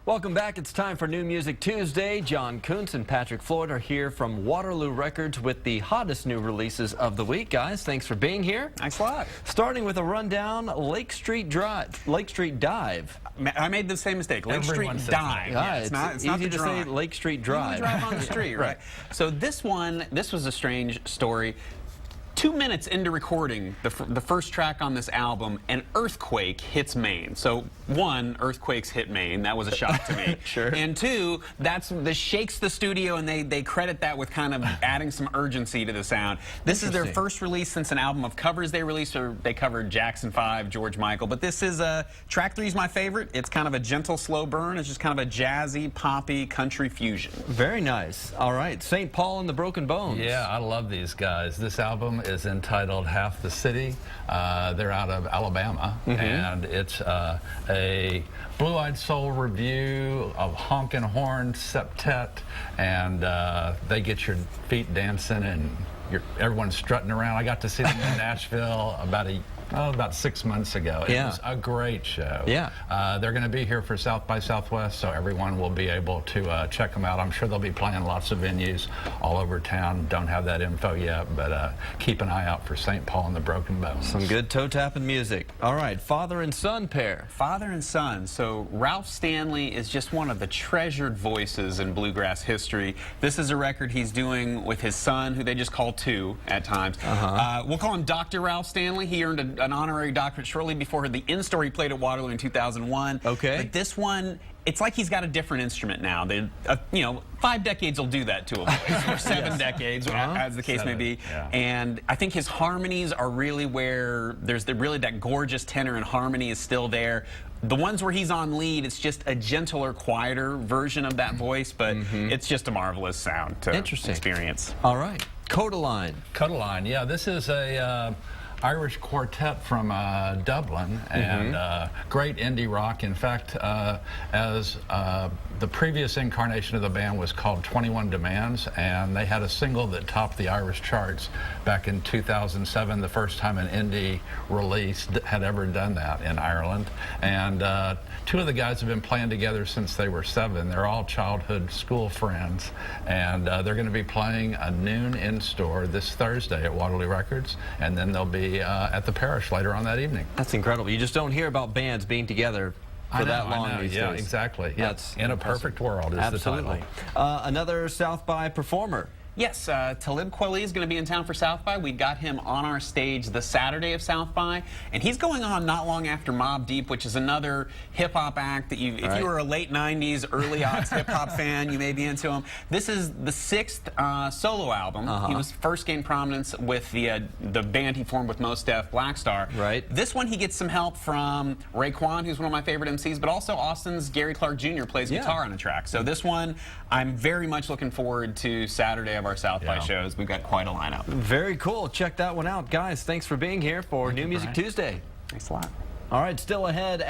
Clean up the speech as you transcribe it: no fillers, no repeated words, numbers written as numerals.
Welcome back. It's time for New Music Tuesday. John Kuntz and Patrick Floyd are here from Waterloo Records with the hottest new releases of the week. Guys, thanks for being here. Thanks a lot. Starting with a rundown, Lake Street Dive. I made the same mistake. Lake Everyone Street Dive. Yeah, it's it's not easy the to say Lake Street Drive. You drive on the street, right? So this was a strange story. 2 minutes into recording the first track on this album, an earthquake hits Maine. So one, earthquakes hit Maine. That was a shock to me. Sure. And two, this shakes the studio, and they credit that with kind of adding some urgency to the sound. This is their first release since an album of covers they released. Or they covered Jackson 5, George Michael. But this is track 3 is my favorite. It's kind of a gentle, slow burn. It's just kind of a jazzy, poppy, country fusion. Very nice. All right, St. Paul and the Broken Bones. Yeah, I love these guys. This album is entitled Half the City. They're out of Alabama, and it's a Blue-Eyed Soul review of Honkin' Horn Septet, and they get your feet dancing and everyone's strutting around. I got to see them in Nashville about 6 months ago. It was a great show. Yeah. They're going to be here for South by Southwest, so everyone will be able to check them out. I'm sure they'll be playing lots of venues all over town. Don't have that info yet, but keep an eye out for St. Paul and the Broken Bones. Some good toe-tapping music. All right, father and son pair. Father and son. So Ralph Stanley is just one of the treasured voices in bluegrass history. This is a record he's doing with his son, who they just call Two at times. We'll call him Dr. Ralph Stanley. He earned an honorary doctorate shortly before the In-Story played at Waterloo in 2001. Okay. But this one, it's like he's got a different instrument now. They, 5 decades will do that to a voice, or 7 decades, as the case may be. Yeah. And I think his harmonies are really where there's really that gorgeous tenor and harmony is still there. The ones where he's on lead, it's just a gentler, quieter version of that voice, but it's just a marvelous sound to experience. All right, Kodaline. Kodaline, yeah, this is a Irish quartet from Dublin, and great indie rock. In fact, as the previous incarnation of the band was called 21 Demands, and they had a single that topped the Irish charts back in 2007, the first time an indie release had ever done that in Ireland. And two of the guys have been playing together since they were 7. They're all childhood school friends, and they're going to be playing a noon in-store this Thursday at Waterloo Records, and then they'll be at the Parish later on that evening. That's incredible. You just don't hear about bands being together for that long these yeah, days. Exactly. Yeah. That's in a perfect world is absolutely the title. Another South by performer. Yes, Talib Kweli is going to be in town for South by. We got him on our stage the Saturday of South by, and he's going on not long after Mobb Deep, which is another hip-hop act that if you were a late 90s, early aughts hip-hop fan, you may be into him. This is the 6th solo album. He was first gained prominence with the band he formed with Mos Def, Black Star. Right. This one he gets some help from Raekwon, who's one of my favorite MCs, but also Austin's Gary Clark Jr. plays guitar on the track. So this one, I'm very much looking forward to Saturday of our South by shows. We've got quite a lineup. Very cool. Check that one out. Guys, thanks for being here for New Music Tuesday. Thanks a lot. All right, still ahead.